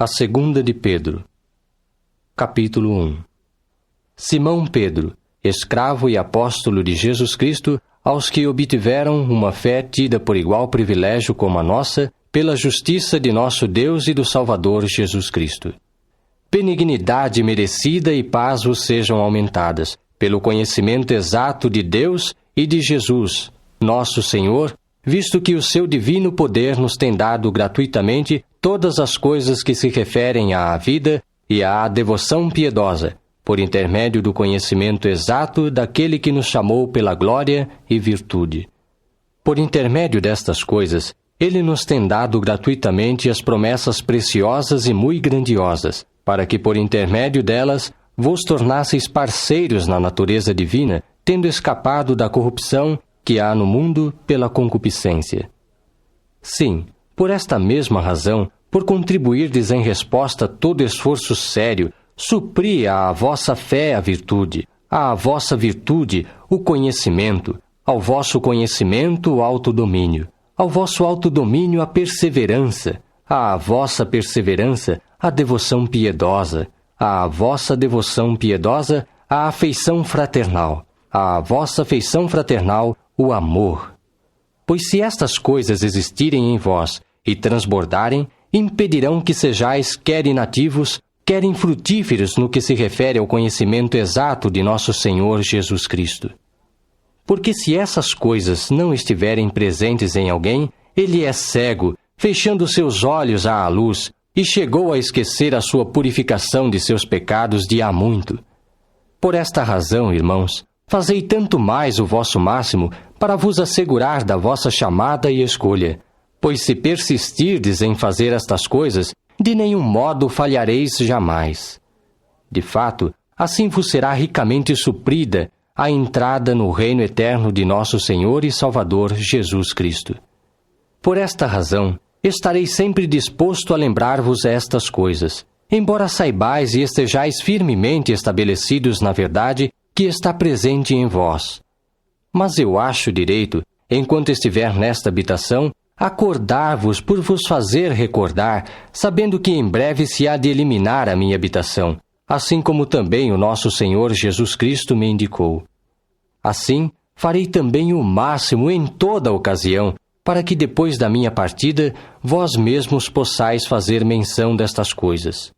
A segunda de Pedro. Capítulo 1. Simão Pedro, escravo e apóstolo de Jesus Cristo, aos que obtiveram uma fé tida por igual privilégio como a nossa, pela justiça de nosso Deus e do Salvador Jesus Cristo. Benignidade merecida e paz vos sejam aumentadas, pelo conhecimento exato de Deus e de Jesus, nosso Senhor, visto que o seu divino poder nos tem dado gratuitamente todas as coisas que se referem à vida e à devoção piedosa, por intermédio do conhecimento exato daquele que nos chamou pela glória e virtude. Por intermédio destas coisas, ele nos tem dado gratuitamente as promessas preciosas e muito grandiosas, para que por intermédio delas vos tornasseis parceiros na natureza divina, tendo escapado da corrupção que há no mundo pela concupiscência. Sim, por esta mesma razão, por contribuirdes em resposta a todo esforço sério, supri à vossa fé a virtude, à vossa virtude o conhecimento, ao vosso conhecimento o autodomínio, ao vosso autodomínio a perseverança, à vossa perseverança a devoção piedosa, à vossa devoção piedosa a afeição fraternal, à vossa afeição fraternal o amor. Pois se estas coisas existirem em vós e transbordarem, impedirão que sejais quer inativos, quer infrutíferos no que se refere ao conhecimento exato de nosso Senhor Jesus Cristo. Porque se essas coisas não estiverem presentes em alguém, ele é cego, fechando seus olhos à luz, e chegou a esquecer a sua purificação de seus pecados de há muito. Por esta razão, irmãos, fazei tanto mais o vosso máximo para vos assegurar da vossa chamada e escolha, pois se persistirdes em fazer estas coisas, de nenhum modo falhareis jamais. De fato, assim vos será ricamente suprida a entrada no reino eterno de nosso Senhor e Salvador Jesus Cristo. Por esta razão, estarei sempre disposto a lembrar-vos estas coisas, embora saibais e estejais firmemente estabelecidos na verdade que está presente em vós. Mas eu acho direito, enquanto estiver nesta habitação, acordar-vos por vos fazer recordar, sabendo que em breve se há de eliminar a minha habitação, assim como também o nosso Senhor Jesus Cristo me indicou. Assim, farei também o máximo em toda ocasião, para que depois da minha partida, vós mesmos possais fazer menção destas coisas.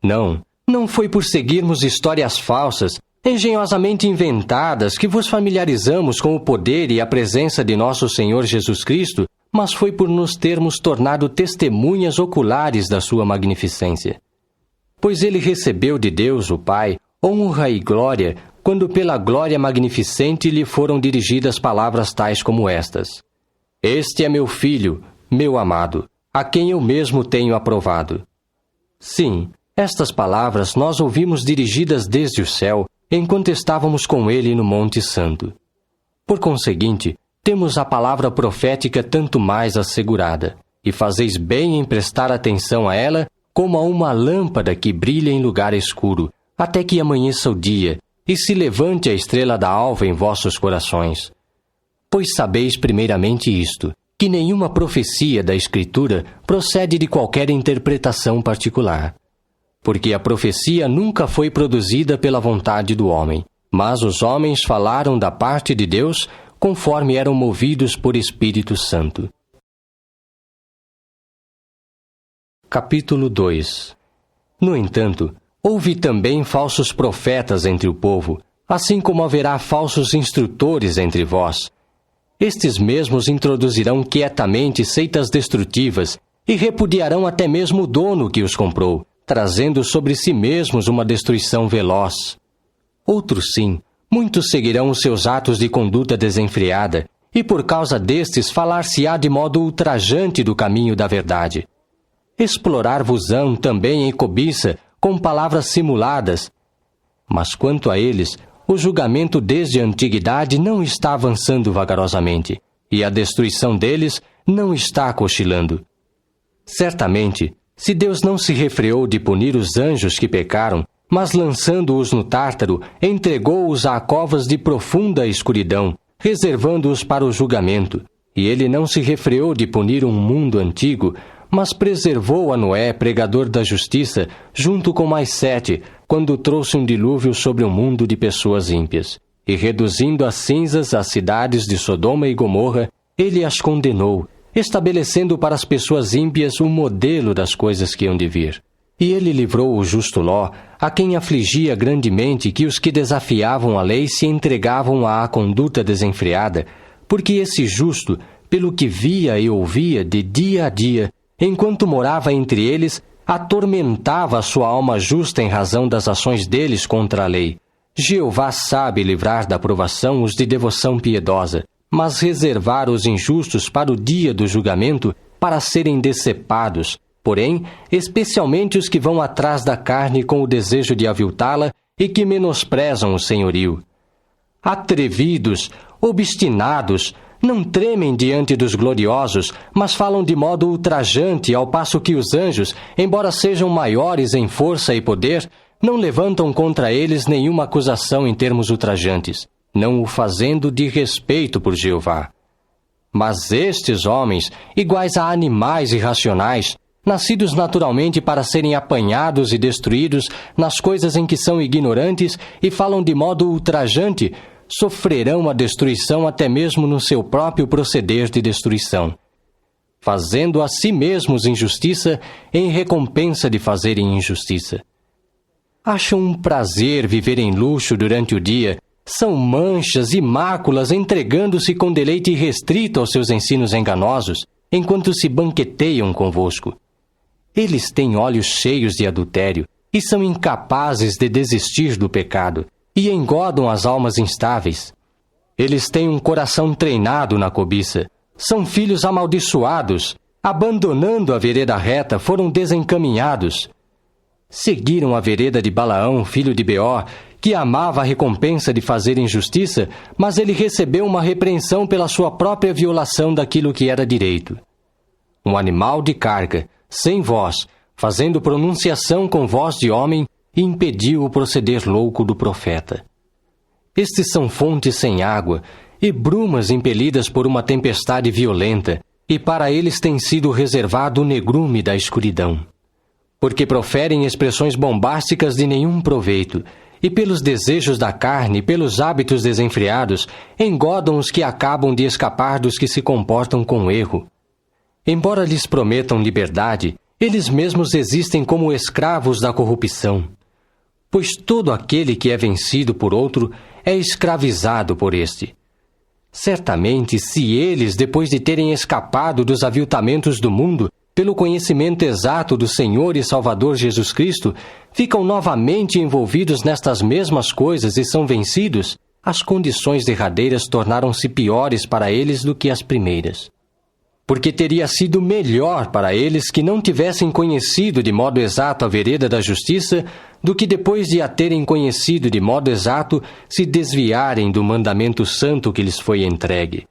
Não foi por seguirmos histórias falsas, engenhosamente inventadas, que vos familiarizamos com o poder e a presença de nosso Senhor Jesus Cristo, mas foi por nos termos tornado testemunhas oculares da sua magnificência. Pois ele recebeu de Deus, o Pai, honra e glória, quando pela glória magnificente lhe foram dirigidas palavras tais como estas: Este é meu Filho, meu amado, a quem eu mesmo tenho aprovado. Sim, estas palavras nós ouvimos dirigidas desde o céu, enquanto estávamos com ele no Monte Santo. Por conseguinte, temos a palavra profética tanto mais assegurada, e fazeis bem em prestar atenção a ela como a uma lâmpada que brilha em lugar escuro, até que amanheça o dia, e se levante a estrela da alva em vossos corações. Pois sabeis primeiramente isto, que nenhuma profecia da Escritura procede de qualquer interpretação particular. Porque a profecia nunca foi produzida pela vontade do homem, mas os homens falaram da parte de Deus conforme eram movidos por Espírito Santo. Capítulo 2. No entanto, houve também falsos profetas entre o povo, assim como haverá falsos instrutores entre vós. Estes mesmos introduzirão quietamente seitas destrutivas e repudiarão até mesmo o dono que os comprou, trazendo sobre si mesmos uma destruição veloz. Outros sim, muitos seguirão os seus atos de conduta desenfreada, e por causa destes falar-se-á de modo ultrajante do caminho da verdade. Explorar-vos-ão também em cobiça, com palavras simuladas. Mas quanto a eles, o julgamento desde a antiguidade não está avançando vagarosamente, e a destruição deles não está cochilando. Certamente, se Deus não se refreou de punir os anjos que pecaram, mas lançando-os no Tártaro, entregou-os a covas de profunda escuridão, reservando-os para o julgamento. E ele não se refreou de punir um mundo antigo, mas preservou a Noé, pregador da justiça, junto com mais 7, quando trouxe um dilúvio sobre um mundo de pessoas ímpias. E reduzindo a cinzas as cidades de Sodoma e Gomorra, ele as condenou, estabelecendo para as pessoas ímpias um modelo das coisas que hão de vir. E ele livrou o justo Ló, a quem afligia grandemente que os que desafiavam a lei se entregavam à conduta desenfreada, porque esse justo, pelo que via e ouvia de dia a dia, enquanto morava entre eles, atormentava a sua alma justa em razão das ações deles contra a lei. Jeová sabe livrar da provação os de devoção piedosa, mas reservar os injustos para o dia do julgamento, para serem decepados, porém, especialmente os que vão atrás da carne com o desejo de aviltá-la e que menosprezam o senhorio. Atrevidos, obstinados, não tremem diante dos gloriosos, mas falam de modo ultrajante, ao passo que os anjos, embora sejam maiores em força e poder, não levantam contra eles nenhuma acusação em termos ultrajantes, não o fazendo de respeito por Jeová. Mas estes homens, iguais a animais irracionais, nascidos naturalmente para serem apanhados e destruídos nas coisas em que são ignorantes e falam de modo ultrajante, sofrerão a destruição até mesmo no seu próprio proceder de destruição, fazendo a si mesmos injustiça em recompensa de fazerem injustiça. Acham um prazer viver em luxo durante o dia, são manchas e máculas entregando-se com deleite irrestrito aos seus ensinos enganosos, enquanto se banqueteiam convosco. Eles têm olhos cheios de adultério e são incapazes de desistir do pecado, e engodam as almas instáveis. Eles têm um coração treinado na cobiça, são filhos amaldiçoados, abandonando a vereda reta, foram desencaminhados. Seguiram a vereda de Balaão, filho de Beor, que amava a recompensa de fazer injustiça, mas ele recebeu uma repreensão pela sua própria violação daquilo que era direito. Um animal de carga, sem voz, fazendo pronunciação com voz de homem, impediu o proceder louco do profeta. Estes são fontes sem água e brumas impelidas por uma tempestade violenta, e para eles tem sido reservado o negrume da escuridão. Porque proferem expressões bombásticas de nenhum proveito, e pelos desejos da carne e pelos hábitos desenfreados, engodam os que acabam de escapar dos que se comportam com erro. Embora lhes prometam liberdade, eles mesmos existem como escravos da corrupção. Pois todo aquele que é vencido por outro é escravizado por este. Certamente, se eles, depois de terem escapado dos aviltamentos do mundo, pelo conhecimento exato do Senhor e Salvador Jesus Cristo, ficam novamente envolvidos nestas mesmas coisas e são vencidos, as condições derradeiras tornaram-se piores para eles do que as primeiras. Porque teria sido melhor para eles que não tivessem conhecido de modo exato a vereda da justiça, do que depois de a terem conhecido de modo exato, se desviarem do mandamento santo que lhes foi entregue.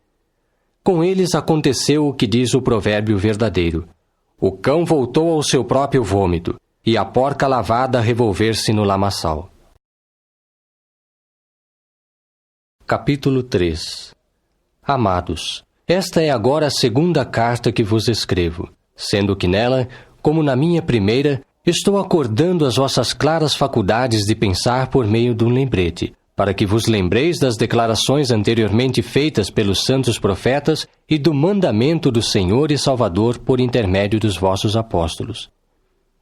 Com eles aconteceu o que diz o provérbio verdadeiro: o cão voltou ao seu próprio vômito, e a porca lavada a revolver-se no lamaçal. Capítulo 3. Amados, esta é agora a segunda carta que vos escrevo, sendo que nela, como na minha primeira, estou acordando as vossas claras faculdades de pensar por meio de um lembrete, para que vos lembreis das declarações anteriormente feitas pelos santos profetas e do mandamento do Senhor e Salvador por intermédio dos vossos apóstolos.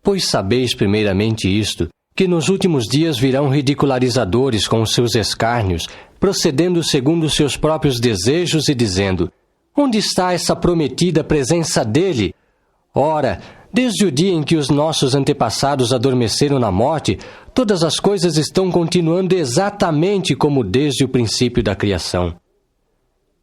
Pois sabeis primeiramente isto, que nos últimos dias virão ridicularizadores com os seus escárnios, procedendo segundo os seus próprios desejos e dizendo: onde está essa prometida presença dele? Ora, desde o dia em que os nossos antepassados adormeceram na morte, todas as coisas estão continuando exatamente como desde o princípio da criação.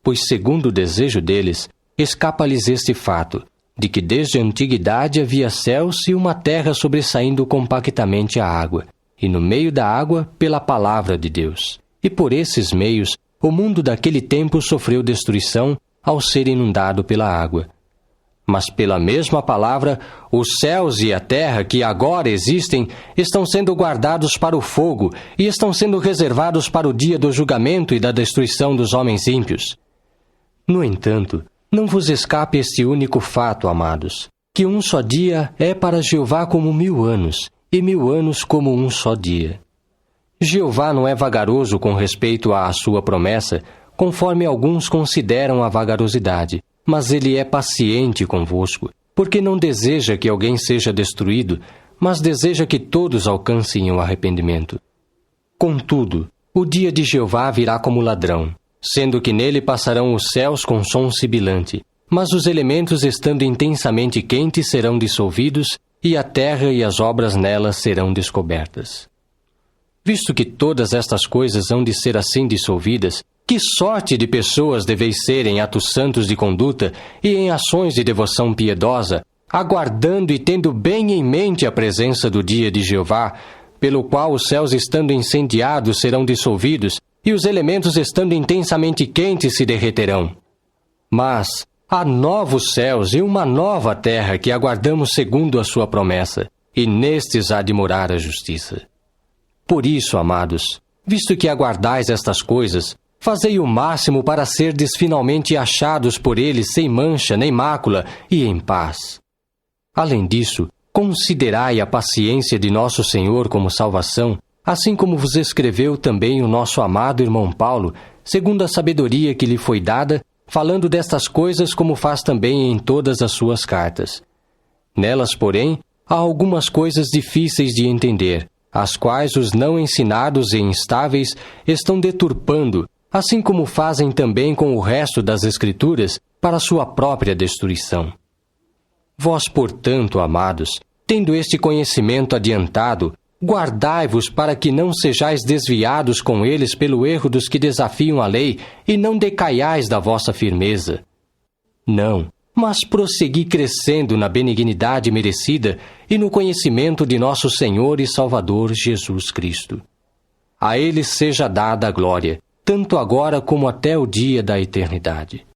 Pois, segundo o desejo deles, escapa-lhes este fato, de que desde a antiguidade havia céus e uma terra sobressaindo compactamente a água, e no meio da água pela palavra de Deus. E por esses meios, o mundo daquele tempo sofreu destruição ao ser inundado pela água. Mas pela mesma palavra, os céus e a terra que agora existem estão sendo guardados para o fogo e estão sendo reservados para o dia do julgamento e da destruição dos homens ímpios. No entanto, não vos escape este único fato, amados. que um só dia é para Jeová como 1000 anos, e 1000 anos como um só dia. Jeová não é vagaroso com respeito à sua promessa, conforme alguns consideram a vagarosidade, mas ele é paciente convosco, porque não deseja que alguém seja destruído, mas deseja que todos alcancem o arrependimento. Contudo, o dia de Jeová virá como ladrão, sendo que nele passarão os céus com som sibilante, mas os elementos estando intensamente quentes serão dissolvidos, e a terra e as obras nela serão descobertas. Visto que todas estas coisas hão de ser assim dissolvidas, que sorte de pessoas deveis ser em atos santos de conduta e em ações de devoção piedosa, aguardando e tendo bem em mente a presença do dia de Jeová, pelo qual os céus estando incendiados serão dissolvidos, e os elementos estando intensamente quentes se derreterão. Mas há novos céus e uma nova terra que aguardamos segundo a sua promessa, e nestes há de morar a justiça. Por isso, amados, visto que aguardais estas coisas, fazei o máximo para serdes finalmente achados por ele sem mancha nem mácula e em paz. Além disso, considerai a paciência de nosso Senhor como salvação, assim como vos escreveu também o nosso amado irmão Paulo, segundo a sabedoria que lhe foi dada, falando destas coisas como faz também em todas as suas cartas. Nelas, porém, há algumas coisas difíceis de entender, as quais os não ensinados e instáveis estão deturpando, assim como fazem também com o resto das Escrituras, para sua própria destruição. Vós, portanto, amados, tendo este conhecimento adiantado, guardai-vos para que não sejais desviados com eles pelo erro dos que desafiam a lei e não decaiais da vossa firmeza. Não, mas prossegui crescendo na benignidade merecida e no conhecimento de nosso Senhor e Salvador Jesus Cristo. A ele seja dada a glória, tanto agora como até o dia da eternidade.